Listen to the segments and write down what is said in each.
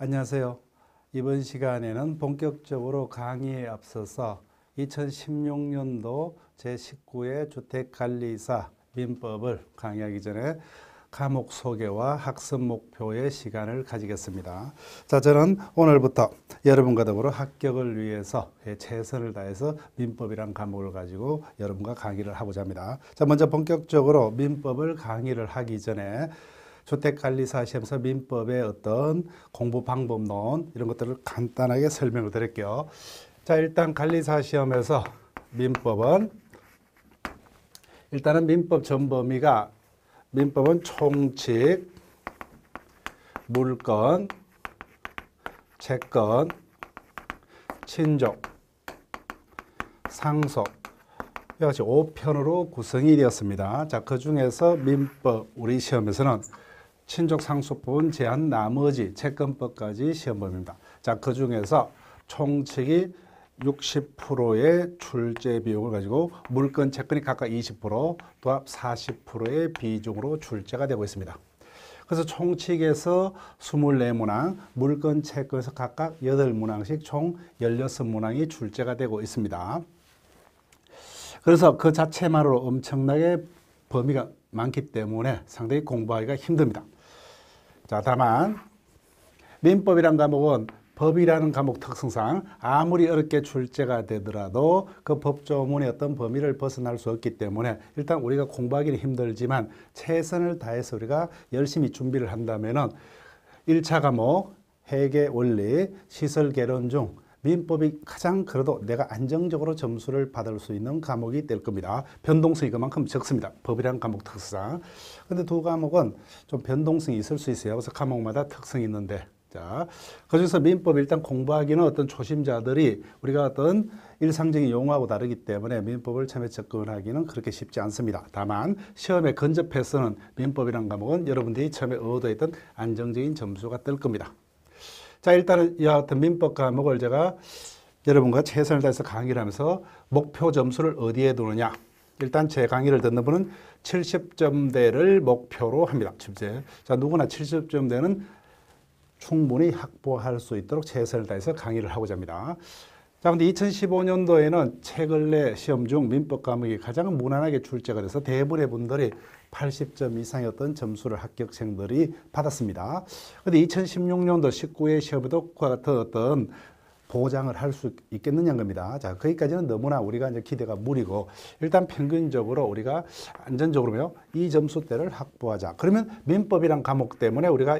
안녕하세요. 이번 시간에는 본격적으로 강의에 앞서서 2016년도 제19회 주택관리사 민법을 강의하기 전에 과목 소개와 학습 목표의 시간을 가지겠습니다. 자, 저는 오늘부터 여러분과 더불어 합격을 위해서 최선을 다해서 민법이란 과목을 가지고 여러분과 강의를 하고자 합니다. 자, 먼저 본격적으로 민법을 강의를 하기 전에 주택관리사 시험서 민법의 어떤 공부 방법론 이런 것들을 간단하게 설명을 드릴게요. 자, 일단 관리사 시험에서 민법은 일단은 민법 전범위가 민법은 총칙, 물권, 채권, 친족, 상속 이와 같이 5편으로 구성이 되었습니다. 자, 그 중에서 민법 우리 시험에서는 친족 상속법은 제한 나머지 채권법까지 시험범위입니다. 자, 그 중에서 총칙이 60%의 출제 비용을 가지고 물권, 채권이 각각 20%, 도합 40%의 비중으로 출제가 되고 있습니다. 그래서 총칙에서 24문항, 물권, 채권에서 각각 8문항씩 총 16문항이 출제가 되고 있습니다. 그래서 그 자체만으로 엄청나게 범위가 많기 때문에 상당히 공부하기가 힘듭니다. 자, 다만 민법이란 과목은 법이라는 과목 특성상 아무리 어렵게 출제가 되더라도 그 법조문의 어떤 범위를 벗어날 수 없기 때문에 일단 우리가 공부하기는 힘들지만 최선을 다해서 우리가 열심히 준비를 한다면은 1차 과목 회계 원리, 시설 개론 중 민법이 가장 그래도 내가 안정적으로 점수를 받을 수 있는 과목이 될 겁니다. 변동성이 그만큼 적습니다. 법이라는 과목 특성상. 근데 두 과목은 좀 변동성이 있을 수 있어요. 그래서 과목마다 특성이 있는데. 자, 그중에서 민법 일단 공부하기는 어떤 초심자들이 우리가 어떤 일상적인 용어하고 다르기 때문에 민법을 처음에 접근하기는 그렇게 쉽지 않습니다. 다만 시험에 근접해서는 민법이라는 과목은 여러분들이 처음에 얻어있던 안정적인 점수가 뜰 겁니다. 자, 일단은 이와 같은 민법 과목을 제가 여러분과 최선을 다해서 강의를 하면서 목표 점수를 어디에 두느냐. 일단 제 강의를 듣는 분은 70점대를 목표로 합니다. 자, 누구나 70점대는 충분히 확보할 수 있도록 최선을 다해서 강의를 하고자 합니다. 자, 근데 2015년도에는 최근래 시험 중 민법 과목이 가장 무난하게 출제가 돼서 대부분의 분들이 80점 이상의 어떤 점수를 합격생들이 받았습니다. 근데 2016년도 19회 시험에도 그와 같은 어떤 보장을 할 수 있겠느냐는 겁니다. 자, 거기까지는 너무나 우리가 이제 기대가 무리고 일단 평균적으로 우리가 안전적으로요, 이 점수대를 확보하자. 그러면 민법이란 과목 때문에 우리가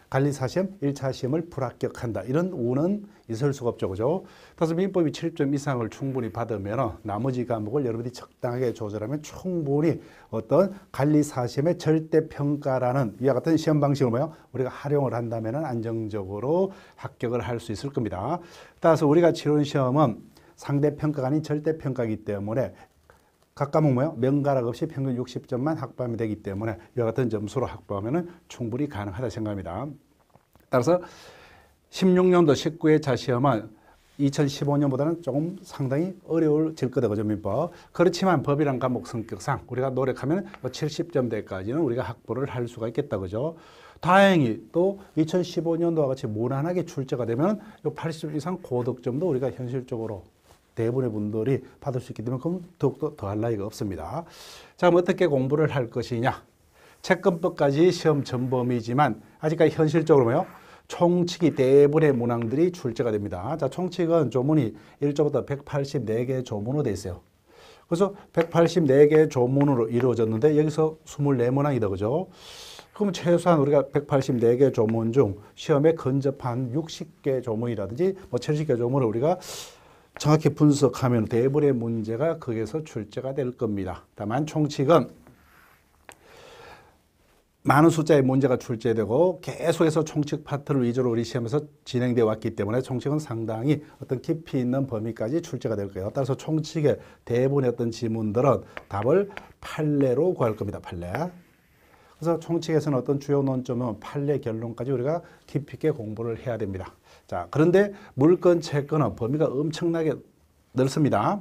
관리사 시험 1차 시험을 불합격한다. 이런 우는 있을 수가 없죠. 그죠? 그래서 민법이 7점 이상을 충분히 받으면 나머지 과목을 여러분들이 적당하게 조절하면 충분히 어떤 관리사 시험의 절대평가라는 이와 같은 시험 방식을 뭐요? 우리가 활용을 한다면 안정적으로 합격을 할 수 있을 겁니다. 따라서 우리가 치른 시험은 상대평가가 아닌 절대평가이기 때문에 각 과목 뭐요? 명가락 없이 평균 60점만 확보하면 되기 때문에 이와 같은 점수로 확보하면 충분히 가능하다 생각합니다. 따라서 16년도 19회차 시험은 2015년보다는 조금 상당히 어려워질 거다, 그죠, 민법. 그렇지만 법이란 과목 성격상 우리가 노력하면 70점대까지는 우리가 확보를 할 수가 있겠다, 그죠. 다행히 또 2015년도와 같이 무난하게 출제가 되면 80점 이상 고득점도 우리가 현실적으로 대부분의 분들이 받을 수 있기 때문에 그럼 더욱더 더할 나위가 없습니다. 자, 그럼 어떻게 공부를 할 것이냐. 채권법까지 시험 전범위지만 아직까지 현실적으로 뭐요? 총칙이 대부분의 문항들이 출제가 됩니다. 자, 총칙은 조문이 1조부터 184개의 조문으로 되어 있어요. 그래서 184개의 조문으로 이루어졌는데 여기서 24문항이다, 그죠? 그럼 최소한 우리가 184개 조문 중 시험에 근접한 60개 조문이라든지 뭐 70개 조문을 우리가 정확히 분석하면 대부분의 문제가 거기에서 출제가 될 겁니다. 다만 총칙은 많은 숫자의 문제가 출제되고 계속해서 총칙 파트를 위주로 우리 시험에서 진행되어 왔기 때문에 총칙은 상당히 어떤 깊이 있는 범위까지 출제가 될 거예요. 따라서 총칙의 대부분의 어떤 지문들은 답을 판례로 구할 겁니다. 판례. 그래서 총칙에서는 어떤 주요 논점은 판례 결론까지 우리가 깊이 있게 공부를 해야 됩니다. 자, 그런데 물권, 채권은 범위가 엄청나게 넓습니다.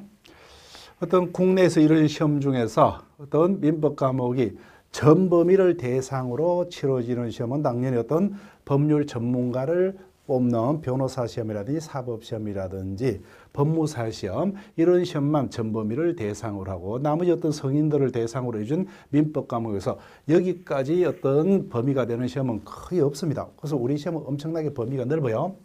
어떤 국내에서 이런 시험 중에서 어떤 민법 과목이 전범위를 대상으로 치러지는 시험은 당연히 어떤 법률 전문가를 뽑는 변호사 시험이라든지 사법 시험이라든지 법무사 시험 이런 시험만 전범위를 대상으로 하고 나머지 어떤 성인들을 대상으로 해준 민법 과목에서 여기까지 어떤 범위가 되는 시험은 거의 없습니다. 그래서 우리 시험은 엄청나게 범위가 넓어요.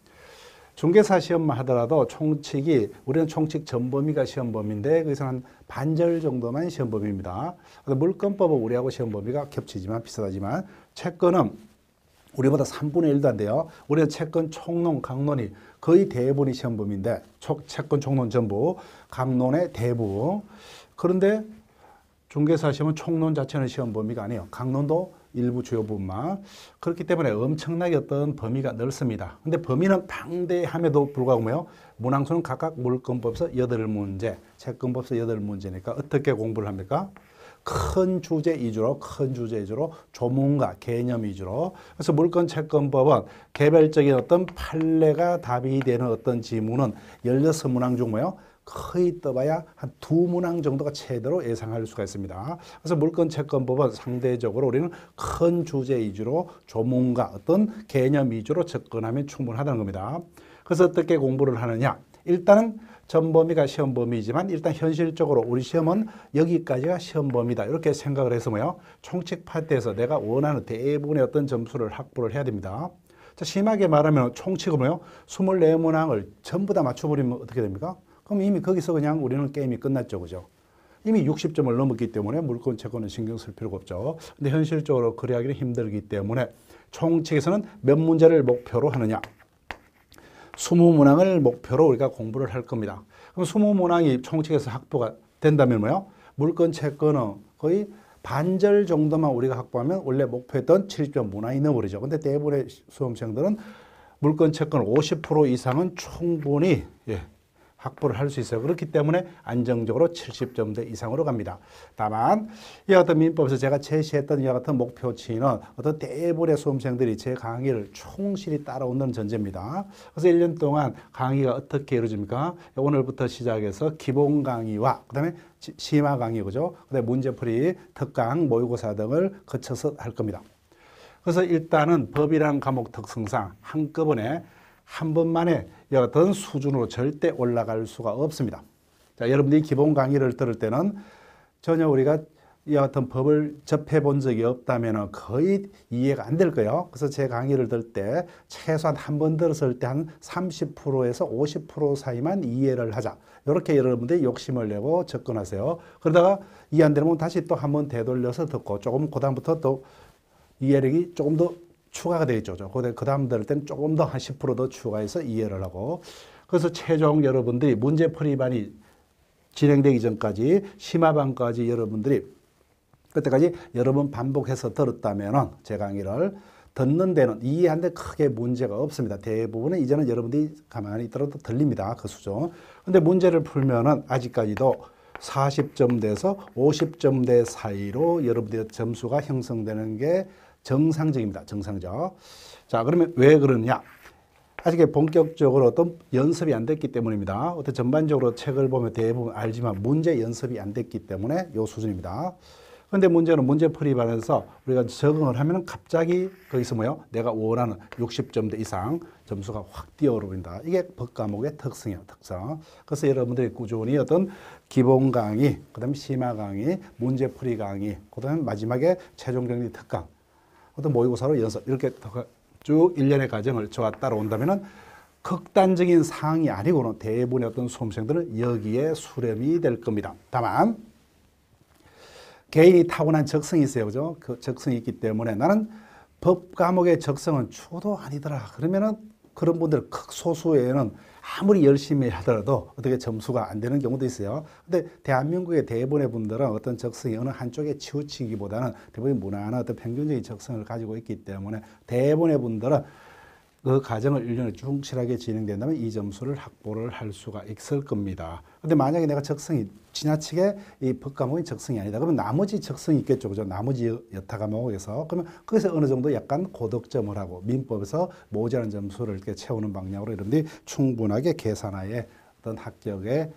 중개사 시험만 하더라도 총칙이 우리는 총칙 전범위가 시험 범위인데 거기서 한 반절 정도만 시험 범위입니다. 물권법은 우리하고 시험 범위가 겹치지만 비슷하지만 채권은 우리보다 3분의 1도 안 돼요. 우리는 채권 총론, 강론이 거의 대부분이 시험 범위인데 채권 총론 전부, 강론의 대부. 그런데 중개사 시험은 총론 자체는 시험 범위가 아니에요. 강론도 일부 주요 부분만. 그렇기 때문에 엄청나게 어떤 범위가 넓습니다. 근데 범위는 방대함에도 불구하고 뭐요? 문항수는 각각 물권법에서 8문제, 채권법에서 8문제니까 어떻게 공부를 합니까? 큰 주제 위주로 조문과 개념 위주로. 그래서 물권 채권법은 개별적인 어떤 판례가 답이 되는 어떤 지문은 16문항 중 뭐요? 거의 떠봐야 한 2문항 정도가 최대로 예상할 수가 있습니다. 그래서 물권 채권법은 상대적으로 우리는 큰 주제 위주로 조문과 어떤 개념 위주로 접근하면 충분하다는 겁니다. 그래서 어떻게 공부를 하느냐? 일단은 전범위가 시험 범위이지만 일단 현실적으로 우리 시험은 여기까지가 시험 범위다. 이렇게 생각을 해서 뭐요? 총칙 파트에서 내가 원하는 대부분의 어떤 점수를 확보를 해야 됩니다. 자, 심하게 말하면 총칙은 뭐요? 24문항을 전부 다 맞춰버리면 어떻게 됩니까? 그럼 이미 거기서 그냥 우리는 게임이 끝났죠. 그죠? 이미 60점을 넘었기 때문에 물권 채권은 신경 쓸 필요가 없죠. 근데 현실적으로 그래 하기는 힘들기 때문에 총칙에서는 몇 문제를 목표로 하느냐? 20문항을 목표로 우리가 공부를 할 겁니다. 그럼 20문항이 총칙에서 확보가 된다면 뭐요? 물권 채권은 거의 반절 정도만 우리가 확보하면 원래 목표했던 70점 문항이 넣어버리죠. 근데 대부분의 수험생들은 물권 채권 50% 이상은 충분히 확보를 할 수 있어요. 그렇기 때문에 안정적으로 70점대 이상으로 갑니다. 다만 이와 같은 민법에서 제가 제시했던 이와 같은 목표치는 어떤 대부분의 수험생들이 제 강의를 충실히 따라온다는 전제입니다. 그래서 1년 동안 강의가 어떻게 이루어집니까? 오늘부터 시작해서 기본 강의와 그다음에 심화 강의, 그죠? 그다음에 문제풀이, 특강, 모의고사 등을 거쳐서 할 겁니다. 그래서 일단은 법이라는 과목 특성상 한꺼번에 한 번만에 이와 같은 수준으로 절대 올라갈 수가 없습니다. 자, 여러분들이 기본 강의를 들을 때는 전혀 우리가 이와 같은 법을 접해 본 적이 없다면 거의 이해가 안 될 거예요. 그래서 제 강의를 들을 때 최소한 한 번 들었을 때 한 30%에서 50% 사이만 이해를 하자. 이렇게 여러분들이 욕심을 내고 접근하세요. 그러다가 이해 안 되면 다시 또 한 번 되돌려서 듣고 조금 그다음부터 또 이해력이 조금 더 추가가 되겠죠. 그 다음 들을 때는 조금 더 한 10% 더 추가해서 이해를 하고. 그래서 최종 여러분들이 문제풀이반이 진행되기 전까지 심화반까지 여러분들이 그때까지 여러 번 반복해서 들었다면 제 강의를 듣는 데는 이해하는 데 크게 문제가 없습니다. 대부분은 이제는 여러분들이 가만히 있더라도 들립니다. 그 수준. 근데 문제를 풀면은 아직까지도 40점대에서 50점대 사이로 여러분들의 점수가 형성되는 게 정상적입니다. 정상적. 자, 그러면 왜 그러느냐? 아직 본격적으로 어떤 연습이 안 됐기 때문입니다. 어떤 전반적으로 책을 보면 대부분 알지만 문제 연습이 안 됐기 때문에 이 수준입니다. 그런데 문제는 문제풀이반에서 우리가 적응을 하면 갑자기 거기서 뭐요? 내가 원하는 60점대 이상 점수가 확 뛰어오릅니다. 이게 법과목의 특성이에요. 특성. 그래서 여러분들이 꾸준히 어떤 기본 강의, 그 다음에 심화 강의, 문제풀이 강의, 그 다음에 마지막에 최종 정리 특강, 어떤 모의고사로 연습, 이렇게 쭉 1년의 과정을 저와 따라온다면 극단적인 상황이 아니고는 대부분의 어떤 수험생들은 여기에 수렴이 될 겁니다. 다만 개인이 타고난 적성이 있어요. 그죠? 그 적성이 있기 때문에 나는 법 과목의 적성은 추도 아니더라. 그러면은 그런 분들 극소수에는 아무리 열심히 하더라도 어떻게 점수가 안 되는 경우도 있어요. 근데 대한민국의 대부분의 분들은 어떤 적성이 어느 한쪽에 치우치기보다는 대부분 무난한 어떤 평균적인 적성을 가지고 있기 때문에 대부분의 분들은 그 과정을 1년을 충실하게 진행된다면 이 점수를 확보를 할 수가 있을 겁니다. 근데 만약에 내가 적성이 지나치게 이 법과목이 적성이 아니다. 그러면 나머지 적성이 있겠죠. 그죠? 나머지 여타 과목에서. 그러면 거기서 어느 정도 약간 고득점을 하고 민법에서 모자란 점수를 이렇게 채우는 방향으로 여러분들이 충분하게 계산하에 어떤 합격의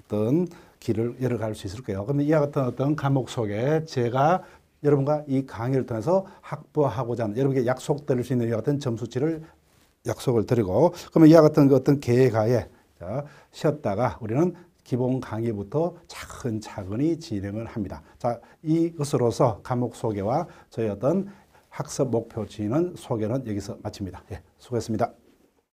어떤 길을 열어갈 수 있을 거예요. 그러면 이와 같은 어떤 과목 속에 제가 여러분과 이 강의를 통해서 확보하고자 하는 여러분께 약속드릴 수 있는 이와 같은 점수치를 약속을 드리고, 그러면 이와 같은 그 어떤 계획하에 쉬었다가 우리는 기본 강의부터 차근차근히 진행을 합니다. 자, 이것으로서 과목 소개와 저희 어떤 학습 목표치는 소개는 여기서 마칩니다. 예, 수고했습니다.